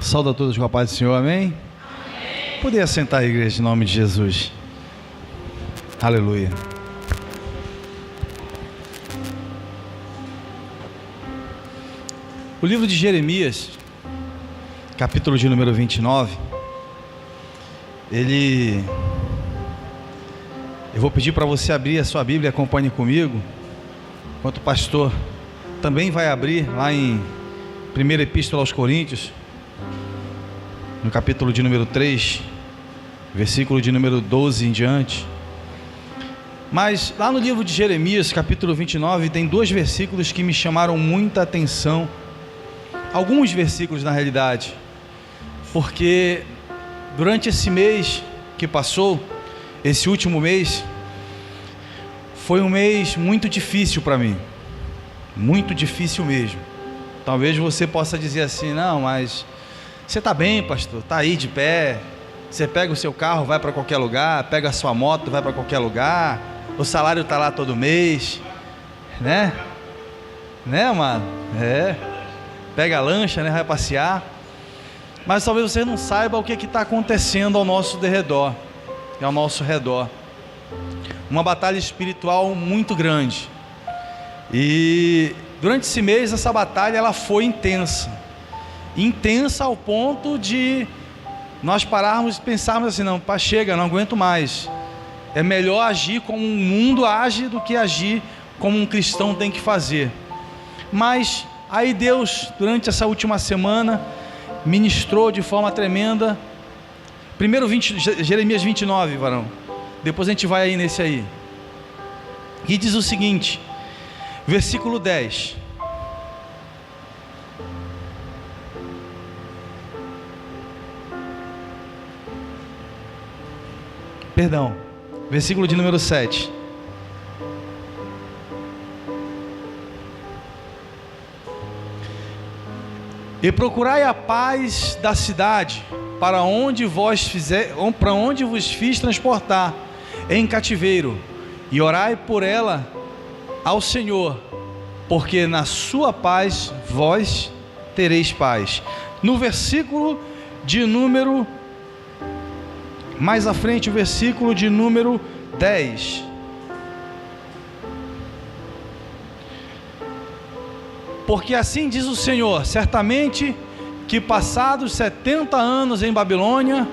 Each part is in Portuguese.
Saúde a todos com a paz do Senhor, amém? Amém. Poder sentar a igreja em nome de Jesus. Aleluia. O livro de Jeremias, capítulo de número 29, eu vou pedir para você abrir a sua Bíblia e acompanhe comigo, enquanto o pastor também vai abrir lá em 1ª Epístola aos Coríntios, no capítulo de número 3, versículo de número 12 em diante. Mas lá no livro de Jeremias, capítulo 29, tem 2 versículos que me chamaram muita atenção. Alguns versículos na realidade, porque durante esse mês que passou, esse último mês, foi um mês muito difícil para mim, muito difícil mesmo. Talvez você possa dizer assim: não, mas você está bem, pastor, está aí de pé, você pega o seu carro, vai para qualquer lugar, pega a sua moto, vai para qualquer lugar, o salário está lá todo mês, né, mano? Pega a lancha, vai passear. Mas talvez você não saiba o que está acontecendo ao nosso redor. Uma batalha espiritual muito grande. E durante esse mês, essa batalha ela foi intensa ao ponto de nós pararmos e pensarmos assim: não, chega, não aguento mais. É melhor agir como o mundo age do que agir como um cristão tem que fazer. Mas aí Deus, durante essa última semana, ministrou de forma tremenda. Primeiro Jeremias 29, varão. Depois a gente vai aí nesse aí. E diz o seguinte, versículo 10. Perdão, versículo de número 7. E procurai a paz da cidade, para onde vos fiz transportar em cativeiro, e orai por ela ao Senhor, porque na sua paz vós tereis paz. No versículo de número, mais à frente, o versículo de número 10. Porque assim diz o Senhor: certamente que passados 70 anos em Babilônia,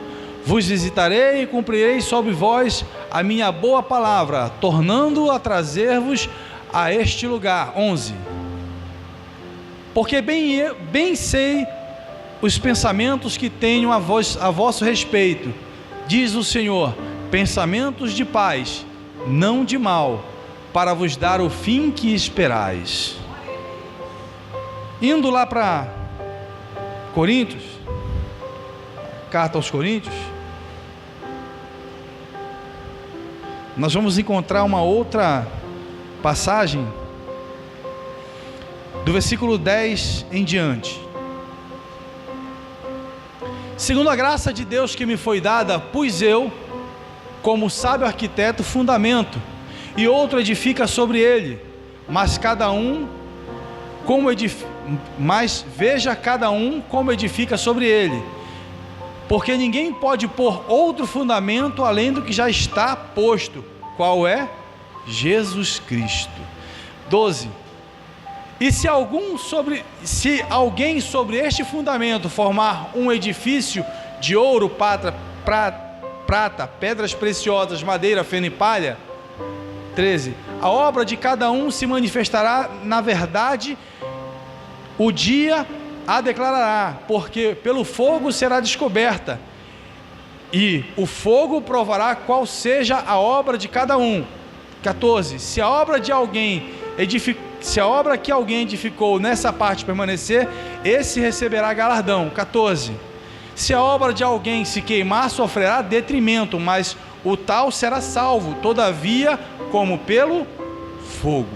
vos visitarei e cumprirei sobre vós a minha boa palavra, tornando a trazer-vos a este lugar. 11. Porque bem sei os pensamentos que tenho a vosso respeito, diz o Senhor, pensamentos de paz, não de mal, para vos dar o fim que esperais. Indo lá para Coríntios, carta aos Coríntios, nós vamos encontrar uma outra passagem, do versículo 10 em diante. Segundo a graça de Deus que me foi dada, pus eu, como sábio arquiteto, fundamento, e outro edifica sobre ele, mas veja cada um como edifica sobre ele, porque ninguém pode pôr outro fundamento além do que já está posto. Qual é? Jesus Cristo. 12. E se alguém sobre este fundamento formar um edifício de ouro, prata, pedras preciosas, madeira, feno e palha. 13. A obra de cada um se manifestará na verdade, o dia a declarará, porque pelo fogo será descoberta, e o fogo provará qual seja a obra de cada um. 14. Se a obra que alguém edificou nessa parte permanecer, esse receberá galardão. 14. Se a obra de alguém se queimar, sofrerá detrimento, mas o tal será salvo, todavia, como pelo fogo.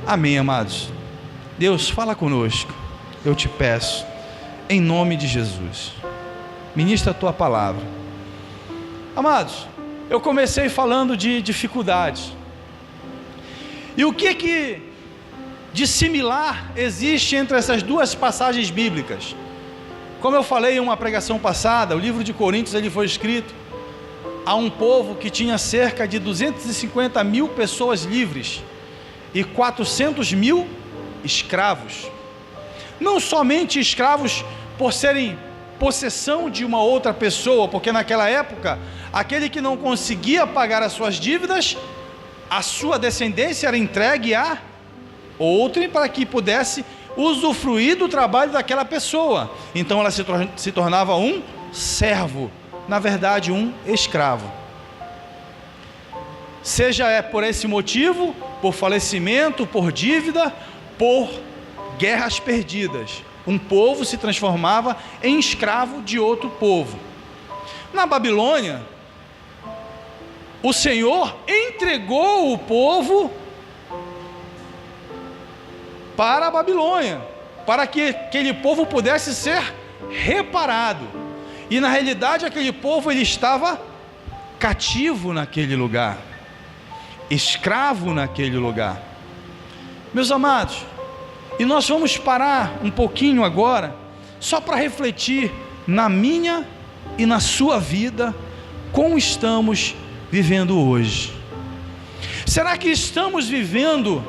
Amém, amados. Deus, fala conosco, eu te peço, em nome de Jesus. Ministra a tua palavra. Amados, eu comecei falando de dificuldades. E o que de similar existe entre essas duas passagens bíblicas? Como eu falei em uma pregação passada, o livro de Coríntios ele foi escrito a um povo que tinha cerca de 250 mil pessoas livres e 400 mil escravos. Não somente escravos por serem possessão de uma outra pessoa, porque naquela época, aquele que não conseguia pagar as suas dívidas, a sua descendência era entregue a outrem para que pudesse usufruir do trabalho daquela pessoa. Então ela se tornava um servo, na verdade um escravo. Seja por esse motivo, por falecimento, por dívida, por guerras perdidas, um povo se transformava em escravo de outro povo. Na Babilônia, o Senhor entregou o povo para a Babilônia, para que aquele povo pudesse ser reparado. E na realidade aquele povo ele estava cativo naquele lugar, escravo naquele lugar. Meus amados, e nós vamos parar um pouquinho agora, só para refletir na minha e na sua vida, como estamos vivendo hoje. Será que estamos vivendo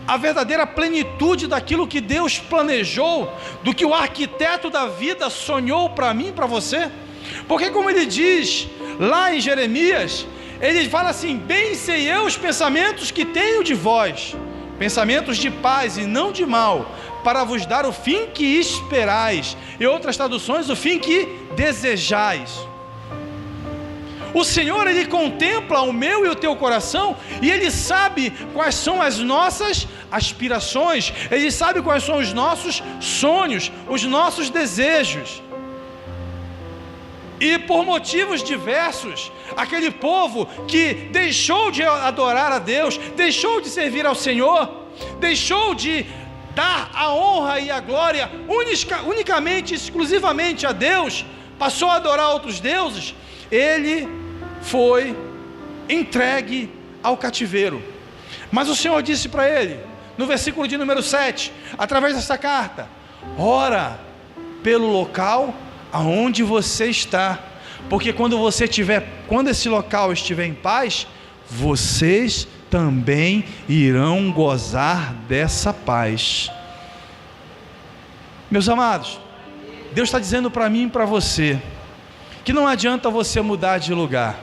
a verdadeira plenitude daquilo que Deus planejou, do que o arquiteto da vida sonhou para mim e para você? Porque como ele diz lá em Jeremias, ele fala assim: bem sei eu os pensamentos que tenho de vós, pensamentos de paz e não de mal, para vos dar o fim que esperais. Em outras traduções, o fim que desejais. O Senhor, Ele contempla o meu e o teu coração, e Ele sabe quais são as nossas aspirações, Ele sabe quais são os nossos sonhos, os nossos desejos. E por motivos diversos, aquele povo que deixou de adorar a Deus, deixou de servir ao Senhor, deixou de dar a honra e a glória unicamente, exclusivamente a Deus, passou a adorar outros deuses, ele foi entregue ao cativeiro. Mas o Senhor disse para ele, no versículo de número 7, através dessa carta: ora pelo local aonde você está, porque quando esse local estiver em paz, vocês também irão gozar dessa paz. Meus amados, Deus está dizendo para mim e para você, que não adianta você mudar de lugar,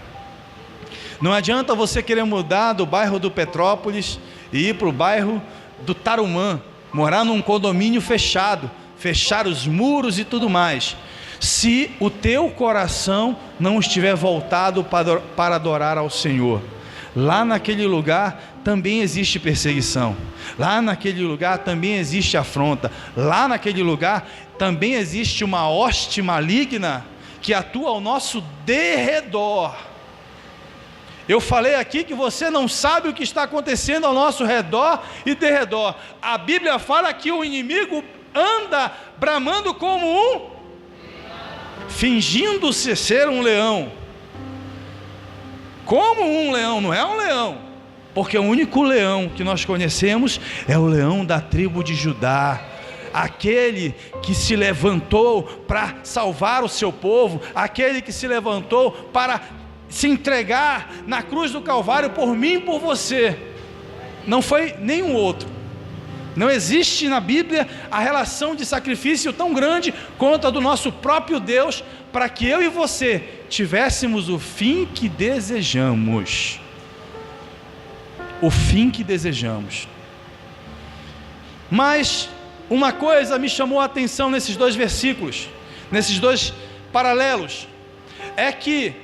não adianta você querer mudar do bairro do Petrópolis e ir para o bairro do Tarumã, morar num condomínio fechado, fechar os muros e tudo mais, se o teu coração não estiver voltado para adorar ao Senhor. Lá naquele lugar também existe perseguição, lá naquele lugar também existe afronta, lá naquele lugar também existe uma hoste maligna que atua ao nosso derredor. Eu falei aqui que você não sabe o que está acontecendo ao nosso redor e derredor. A Bíblia fala que o inimigo anda bramando como fingindo-se ser um leão. Como um leão, não é um leão, porque o único leão que nós conhecemos é o leão da tribo de Judá, aquele que se levantou para salvar o seu povo, aquele que se levantou para se entregar na cruz do Calvário por mim e por você. Não foi nenhum outro. Não existe na Bíblia a relação de sacrifício tão grande quanto a do nosso próprio Deus, para que eu e você tivéssemos o fim que desejamos. O fim que desejamos. Mas uma coisa me chamou a atenção nesses dois versículos, nesses dois paralelos, é que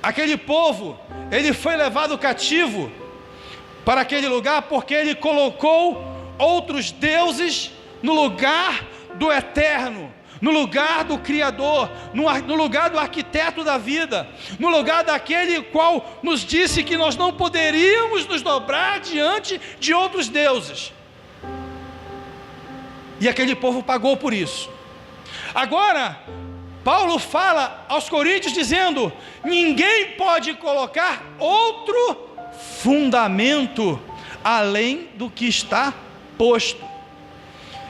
aquele povo, ele foi levado cativo para aquele lugar porque ele colocou outros deuses no lugar do eterno, no lugar do Criador, no lugar do arquiteto da vida, no lugar daquele qual nos disse que nós não poderíamos nos dobrar diante de outros deuses. E aquele povo pagou por isso. Agora, Paulo fala aos Coríntios dizendo: ninguém pode colocar outro fundamento além do que está posto.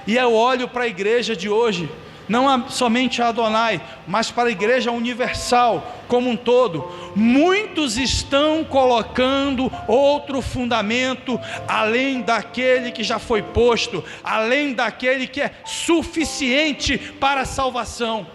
E eu olho para a igreja de hoje, não somente a Adonai, mas para a igreja universal como um todo. Muitos estão colocando outro fundamento além daquele que já foi posto, além daquele que é suficiente para a salvação,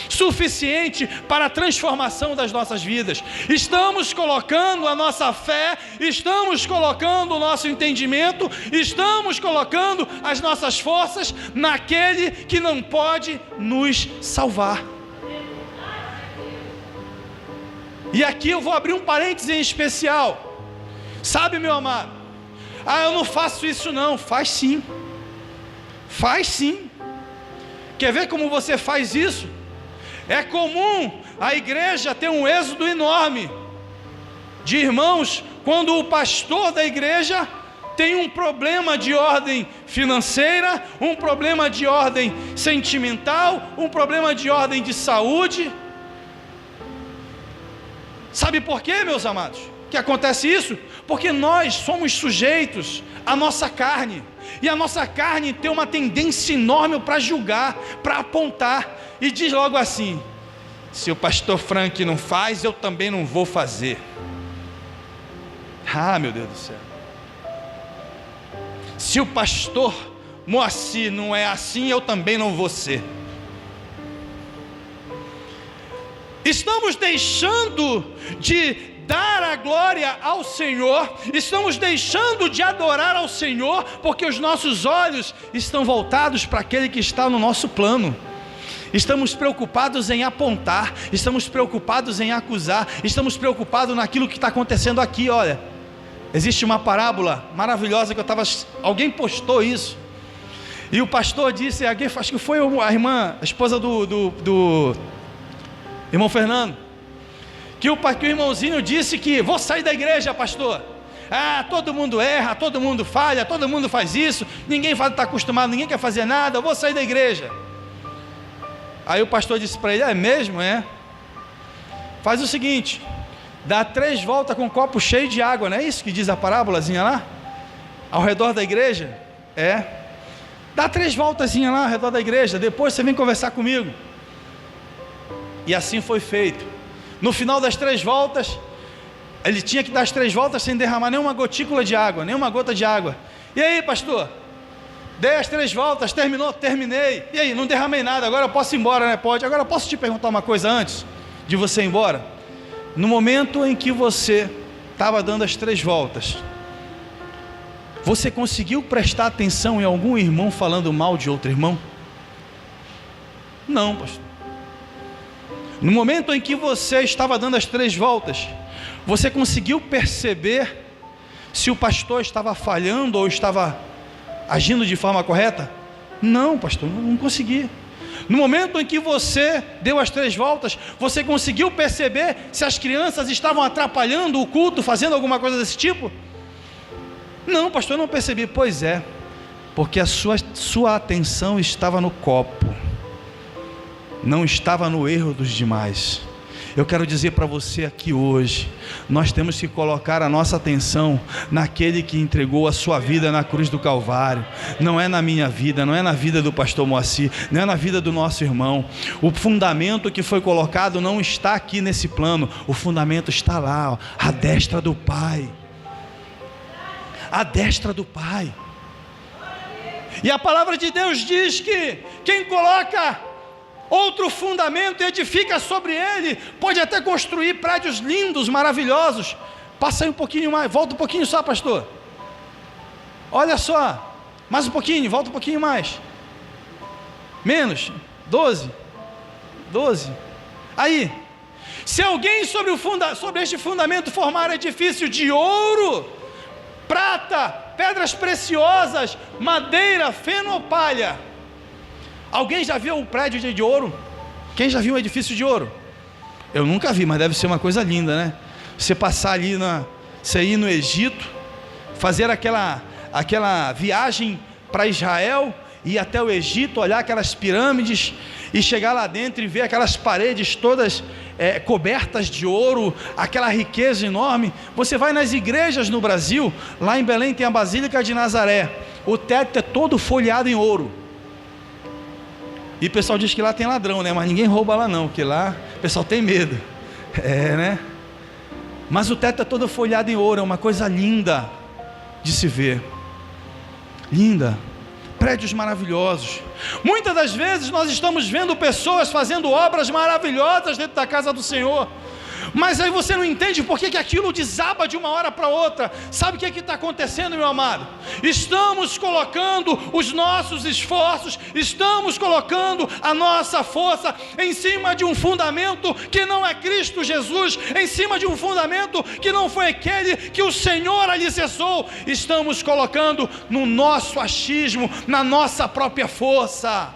suficiente para a transformação das nossas vidas. Estamos colocando a nossa fé, estamos colocando o nosso entendimento, estamos colocando as nossas forças naquele que não pode nos salvar. E aqui eu vou abrir um parêntese em especial. Sabe, meu amado, eu não faço isso não. Faz sim, faz sim. Quer ver como você faz isso? É comum a igreja ter um êxodo enorme de irmãos quando o pastor da igreja tem um problema de ordem financeira, um problema de ordem sentimental, um problema de ordem de saúde. Sabe por quê, meus amados, que acontece isso? Porque nós somos sujeitos à nossa carne, e a nossa carne tem uma tendência enorme para julgar, para apontar, e diz logo assim: se o pastor Frank não faz, eu também não vou fazer. Meu Deus do céu. Se o pastor Moacir não é assim, eu também não vou ser. Estamos deixando de dar a glória ao Senhor, estamos deixando de adorar ao Senhor, porque os nossos olhos estão voltados para aquele que está no nosso plano. Estamos preocupados em apontar, estamos preocupados em acusar, estamos preocupados naquilo que está acontecendo aqui. Olha, existe uma parábola maravilhosa que alguém postou isso, e o pastor disse, acho que foi a esposa do irmão Fernando, que o irmãozinho disse que: vou sair da igreja, pastor. Todo mundo erra, todo mundo falha, todo mundo faz isso, ninguém está acostumado, ninguém quer fazer nada, eu vou sair da igreja. Aí o pastor disse para ele: é mesmo? Faz o seguinte, dá 3 voltas com um copo cheio de água, não é isso que diz a parábolazinha lá? Ao redor da igreja? Dá 3 voltazinhas lá ao redor da igreja, depois você vem conversar comigo. E assim foi feito. No final das 3 voltas, ele tinha que dar as 3 voltas sem derramar nenhuma gotícula de água, nenhuma gota de água. E aí, pastor? Dei as 3 voltas, terminei. E aí, não derramei nada, agora eu posso ir embora, né? Pode. Agora eu posso te perguntar uma coisa antes de você ir embora? No momento em que você estava dando as 3 voltas, você conseguiu prestar atenção em algum irmão falando mal de outro irmão? Não, pastor. No momento em que você estava dando as 3 voltas, você conseguiu perceber se o pastor estava falhando ou estava agindo de forma correta? Não, pastor, não consegui. No momento em que você deu as 3 voltas, você conseguiu perceber se as crianças estavam atrapalhando o culto, fazendo alguma coisa desse tipo? Não, pastor, não percebi. Pois é, porque a sua atenção estava no copo, não estava no erro dos demais. Eu quero dizer para você aqui hoje, nós temos que colocar a nossa atenção naquele que entregou a sua vida na cruz do Calvário. Não é na minha vida, não é na vida do pastor Moacir, não é na vida do nosso irmão. O fundamento que foi colocado não está aqui nesse plano, o fundamento está lá, à destra do Pai. À destra do Pai. E a palavra de Deus diz que quem coloca outro fundamento e edifica sobre ele, pode até construir prédios lindos, maravilhosos. Passa aí um pouquinho mais, volta um pouquinho só, pastor. Olha só, mais um pouquinho, volta um pouquinho mais. Menos, 12. Aí, se alguém sobre este fundamento formar edifício de ouro, prata, pedras preciosas, madeira, feno ou palha. Alguém já viu um prédio de ouro? Quem já viu um edifício de ouro? Eu nunca vi, mas deve ser uma coisa linda, né? Você passar ali, você ir no Egito, fazer aquela viagem para Israel, ir até o Egito, olhar aquelas pirâmides e chegar lá dentro e ver aquelas paredes todas cobertas de ouro, aquela riqueza enorme. Você vai nas igrejas no Brasil, lá em Belém tem a Basílica de Nazaré, o teto é todo folheado em ouro. E o pessoal diz que lá tem ladrão, né? Mas ninguém rouba lá não, porque lá o pessoal tem medo. Né? Mas o teto é todo folhado em ouro, é uma coisa linda de se ver. Linda. Prédios maravilhosos. Muitas das vezes nós estamos vendo pessoas fazendo obras maravilhosas dentro da casa do Senhor, mas aí você não entende por que aquilo desaba de uma hora para outra. Sabe o que está acontecendo, meu amado? Estamos colocando os nossos esforços, estamos colocando a nossa força em cima de um fundamento que não é Cristo Jesus, em cima de um fundamento que não foi aquele que o Senhor alicerçou. Estamos colocando no nosso achismo, na nossa própria força.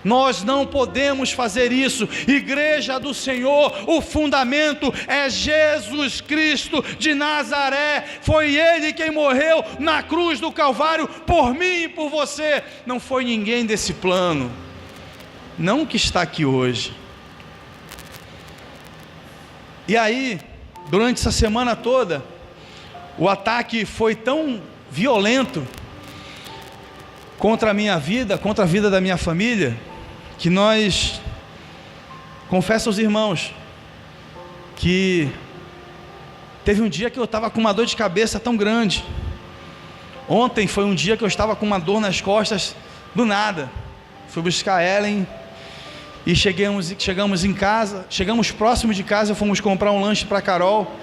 Nós não podemos fazer isso. Igreja do Senhor, o fundamento é Jesus Cristo de Nazaré. Foi Ele quem morreu na cruz do Calvário por mim e por você. Não foi ninguém desse plano, não que está aqui hoje. E aí, durante essa semana toda, o ataque foi tão violento contra a minha vida, contra a vida da minha família, que nós, confesso aos irmãos, que teve um dia que eu estava com uma dor de cabeça tão grande. Ontem foi um dia que eu estava com uma dor nas costas, do nada. Fui buscar a Ellen e chegamos em casa, chegamos próximo de casa, fomos comprar um lanche para a Carol,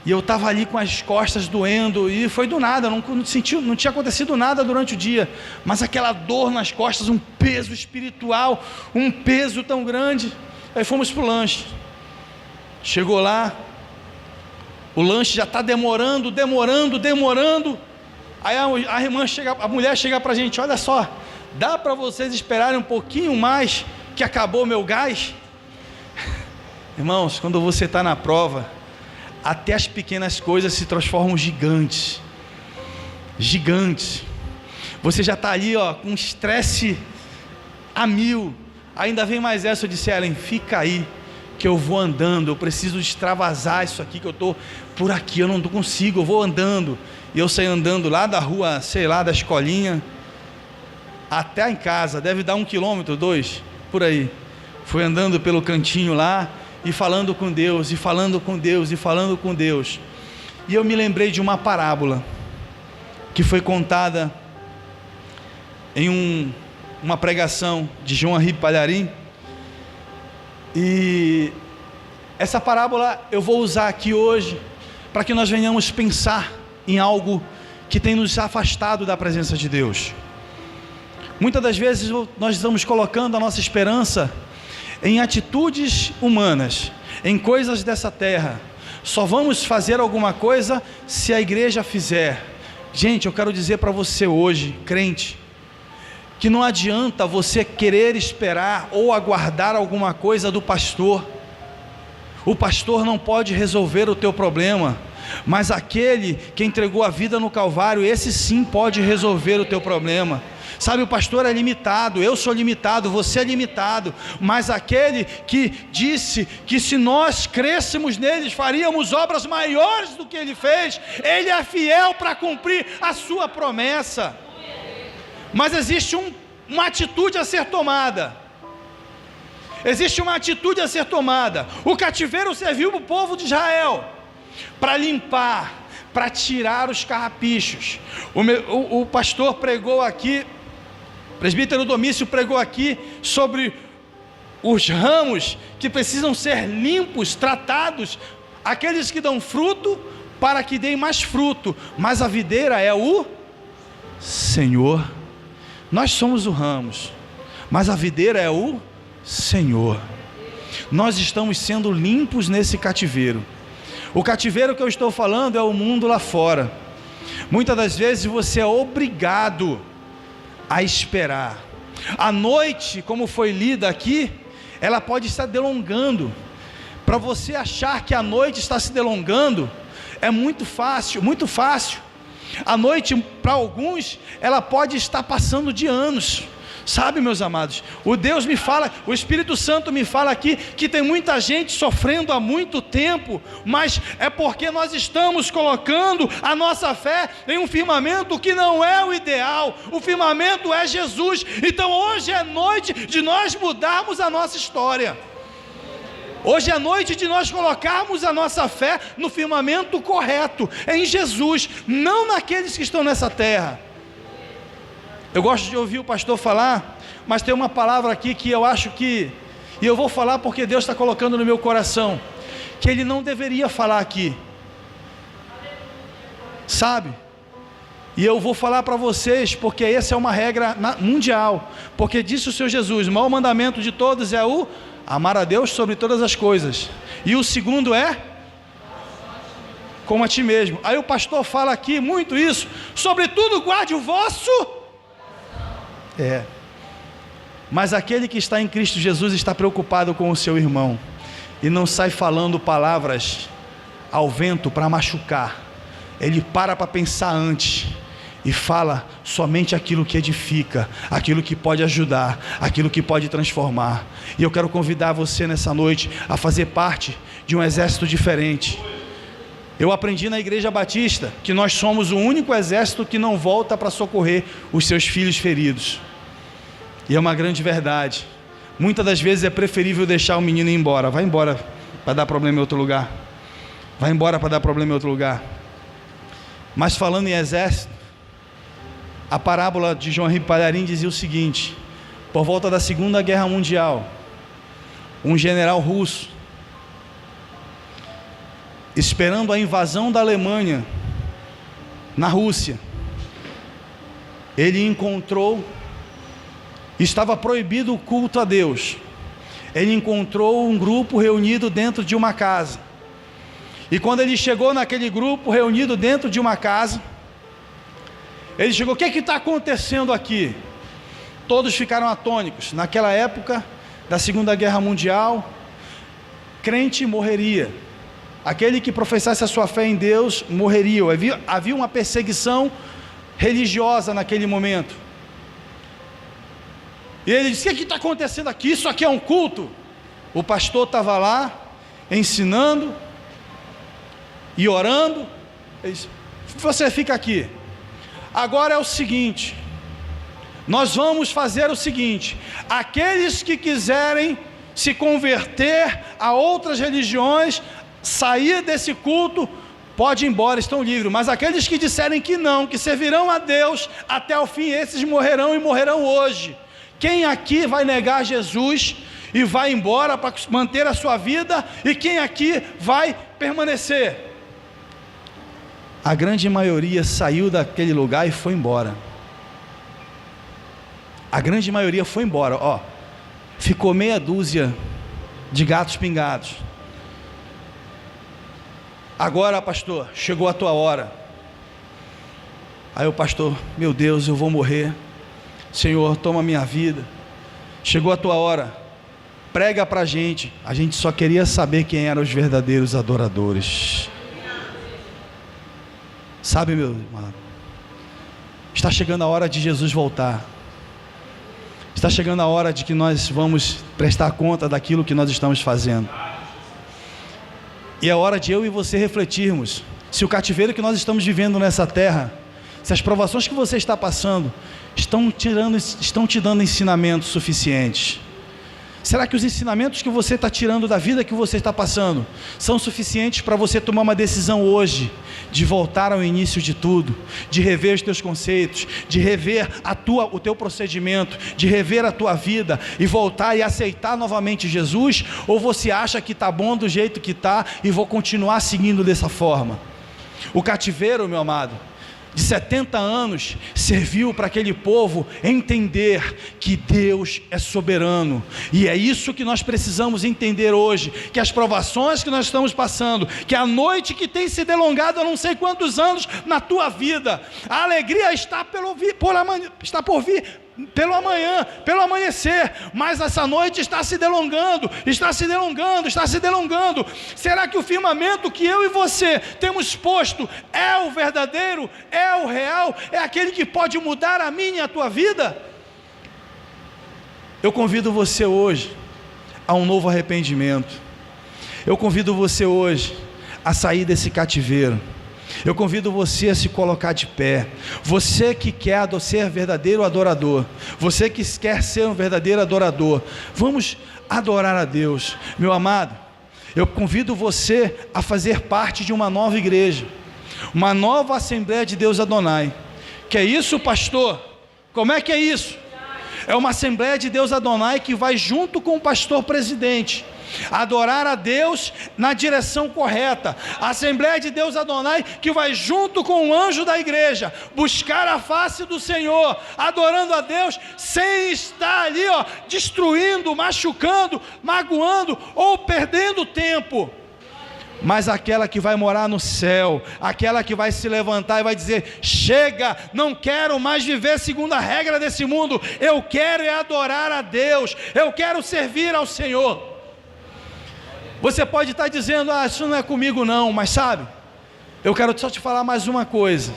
e eu estava ali com as costas doendo, e foi do nada, não tinha acontecido nada durante o dia, mas aquela dor nas costas, um peso espiritual, um peso tão grande. Aí fomos para o lanche, chegou lá, o lanche já está demorando, aí a mulher chega para a gente: olha só, dá para vocês esperarem um pouquinho mais, que acabou meu gás? Irmãos, quando você está na prova, até as pequenas coisas se transformam gigantes. Você já está ali, com estresse a mil. Ainda vem mais essa. Eu disse: Ellen, fica aí, que eu vou andando. Eu preciso extravasar isso aqui, que eu estou por aqui, eu não consigo, eu vou andando. E eu saí andando lá da rua, sei lá, da escolinha, até em casa, deve dar 1 quilômetro, 2, por aí. Fui andando pelo cantinho lá, e falando com Deus, e falando com Deus, e falando com Deus. E eu me lembrei de uma parábola que foi contada em uma pregação de João-Henri Palharim. E essa parábola eu vou usar aqui hoje para que nós venhamos pensar em algo que tem nos afastado da presença de Deus. Muitas das vezes nós estamos colocando a nossa esperança em atitudes humanas, em coisas dessa terra. Só vamos fazer alguma coisa se a igreja fizer. Gente, eu quero dizer para você hoje, crente, que não adianta você querer esperar ou aguardar alguma coisa do pastor. O pastor não pode resolver o teu problema, mas aquele que entregou a vida no Calvário, esse sim pode resolver o teu problema. Sabe, o pastor é limitado, eu sou limitado, você é limitado, mas aquele que disse que se nós crêssemos neles, faríamos obras maiores do que ele fez, ele é fiel para cumprir a sua promessa. Mas existe uma atitude a ser tomada. O cativeiro serviu para o povo de Israel, para limpar, para tirar os carrapichos. O pastor pregou aqui, o presbítero Domício pregou aqui sobre os ramos que precisam ser limpos, tratados, aqueles que dão fruto, para que deem mais fruto, mas a videira é o Senhor. Nós somos o ramos, mas a videira é o Senhor. Nós estamos sendo limpos nesse cativeiro. O cativeiro que eu estou falando é o mundo lá fora. Muitas das vezes você é obrigado a esperar. A noite, como foi lida aqui, ela pode estar delongando. Para você achar que a noite está se delongando, é muito fácil, muito fácil. A noite, para alguns, ela pode estar passando de anos. Sabe, meus amados, o Espírito Santo me fala aqui que tem muita gente sofrendo há muito tempo, mas é porque nós estamos colocando a nossa fé em um firmamento que não é o ideal. O firmamento é Jesus. Então hoje é noite de nós mudarmos a nossa história. Hoje é noite de nós colocarmos a nossa fé no firmamento correto, em Jesus, não naqueles que estão nessa terra. Eu gosto de ouvir o pastor falar, mas tem uma palavra aqui que eu acho que, e eu vou falar porque Deus está colocando no meu coração, que ele não deveria falar aqui, sabe? E eu vou falar para vocês, porque essa é uma regra mundial, porque disse o Senhor Jesus, o maior mandamento de todos é o amar a Deus sobre todas as coisas, e o segundo é como a ti mesmo. Aí o pastor fala aqui muito isso, sobretudo guarde o vosso. Mas aquele que está em Cristo Jesus está preocupado com o seu irmão, e não sai falando palavras ao vento para machucar. Ele para pensar antes, e fala somente aquilo que edifica, aquilo que pode ajudar, aquilo que pode transformar. E eu quero convidar você nessa noite a fazer parte de um exército diferente. Eu aprendi na Igreja Batista que nós somos o único exército que não volta para socorrer os seus filhos feridos. E é uma grande verdade. Muitas das vezes é preferível deixar o menino ir embora. Vai embora para dar problema em outro lugar. Vai embora para dar problema em outro lugar. Mas falando em exército, a parábola de João Henrique Palharim dizia o seguinte: por volta da Segunda Guerra Mundial, um general russo, esperando a invasão da Alemanha na Rússia, ele encontrou, estava proibido o culto a Deus, ele encontrou um grupo reunido dentro de uma casa, e quando ele chegou naquele grupo reunido dentro de uma casa, ele chegou: o que está acontecendo aqui? Todos ficaram atônicos. Naquela época da Segunda Guerra Mundial, crente morreria, aquele que professasse a sua fé em Deus morreria. Havia uma perseguição religiosa naquele momento. E ele disse: o que está acontecendo aqui? Isso aqui é um culto? O pastor estava lá ensinando e orando. Ele disse: você fica aqui. Agora é o seguinte, nós vamos fazer o seguinte: aqueles que quiserem se converter a outras religiões, sair desse culto, pode ir embora, estão livres. Mas aqueles que disserem que não, que servirão a Deus até o fim, esses morrerão, e morrerão hoje. Quem aqui vai negar Jesus e vai embora para manter a sua vida? E quem aqui vai permanecer? A grande maioria saiu daquele lugar e foi embora. A grande maioria foi embora. Ficou meia dúzia de gatos pingados. Agora, pastor, chegou a tua hora. Aí o pastor: meu Deus, eu vou morrer. Senhor, toma minha vida. Chegou a tua hora. Prega para a gente só queria saber quem eram os verdadeiros adoradores. Sabe, meu irmão, está chegando a hora de Jesus voltar. Está chegando a hora de que nós vamos prestar conta daquilo que nós estamos fazendo. E é hora de eu e você refletirmos se o cativeiro que nós estamos vivendo nessa terra, se as provações que você está passando estão te dando ensinamentos suficientes. Será que os ensinamentos que você está tirando da vida que você está passando são suficientes para você tomar uma decisão hoje de voltar ao início de tudo, de rever os teus conceitos, de rever o teu procedimento, de rever a tua vida e voltar e aceitar novamente Jesus? Ou você acha que está bom do jeito que está e vou continuar seguindo dessa forma? O cativeiro, meu amado, de 70 anos, serviu para aquele povo entender que Deus é soberano, e é isso que nós precisamos entender hoje, que as provações que nós estamos passando, que a noite que tem se delongado há não sei quantos anos na tua vida, a alegria está por vir pelo amanhã, pelo amanhecer, mas essa noite está se delongando. Será que o firmamento que eu e você temos posto é o verdadeiro, é o real, é aquele que pode mudar a minha e a tua vida? Eu convido você hoje a um novo arrependimento. Eu convido você hoje a sair desse cativeiro. Eu convido você a se colocar de pé. Você que quer ser verdadeiro adorador, você que quer ser um verdadeiro adorador, vamos adorar a Deus. Meu amado, eu convido você a fazer parte de uma nova igreja, uma nova Assembleia de Deus Adonai. Que é isso, pastor? Como é que é isso? É uma Assembleia de Deus Adonai que vai junto com o pastor presidente adorar a Deus na direção correta. A Assembleia de Deus Adonai que vai junto com o anjo da igreja buscar a face do Senhor, adorando a Deus sem estar ali destruindo, machucando, magoando ou perdendo tempo. Mas aquela que vai morar no céu, aquela que vai se levantar e vai dizer: chega, não quero mais viver segundo a regra desse mundo, eu quero adorar a Deus, eu quero servir ao Senhor. Você pode estar dizendo: isso não é comigo não, mas sabe, eu quero só te falar mais uma coisa.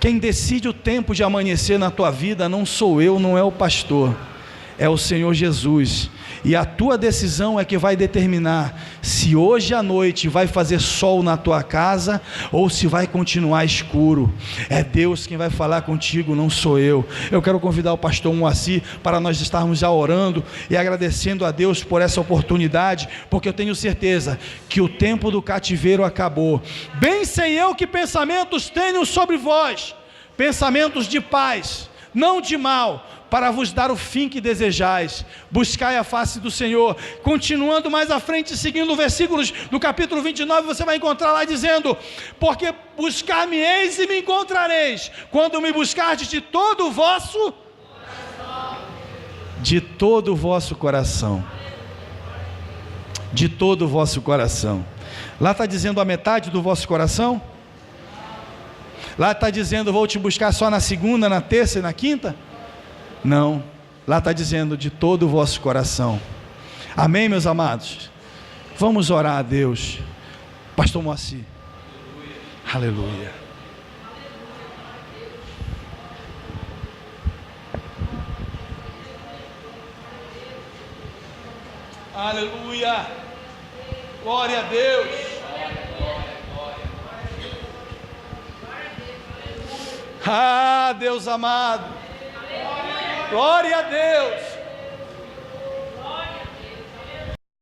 Quem decide o tempo de amanhecer na tua vida não sou eu, não é o pastor, é o Senhor Jesus. E a tua decisão é que vai determinar se hoje à noite vai fazer sol na tua casa ou se vai continuar escuro. É Deus quem vai falar contigo, não sou eu. Eu quero convidar o pastor Moacir para nós estarmos já orando e agradecendo a Deus por essa oportunidade, porque eu tenho certeza que o tempo do cativeiro acabou. Bem sei eu que pensamentos tenho sobre vós, pensamentos de paz, não de mal, para vos dar o fim que desejais. Buscai a face do Senhor. Continuando mais à frente, seguindo os versículos do capítulo 29, você vai encontrar lá dizendo: porque buscar-me-eis e me encontrareis, quando me buscardes de todo o vosso coração. De todo o vosso coração. De todo o vosso coração. Lá está dizendo a metade do vosso coração? Lá está dizendo: vou te buscar só na segunda, na terça e na quinta? Não, lá está dizendo: de todo o vosso coração. Amém, meus amados? Vamos orar a Deus. Pastor Moacir. Aleluia. Aleluia. Glória a Deus. Ah, Deus amado. Glória a Deus.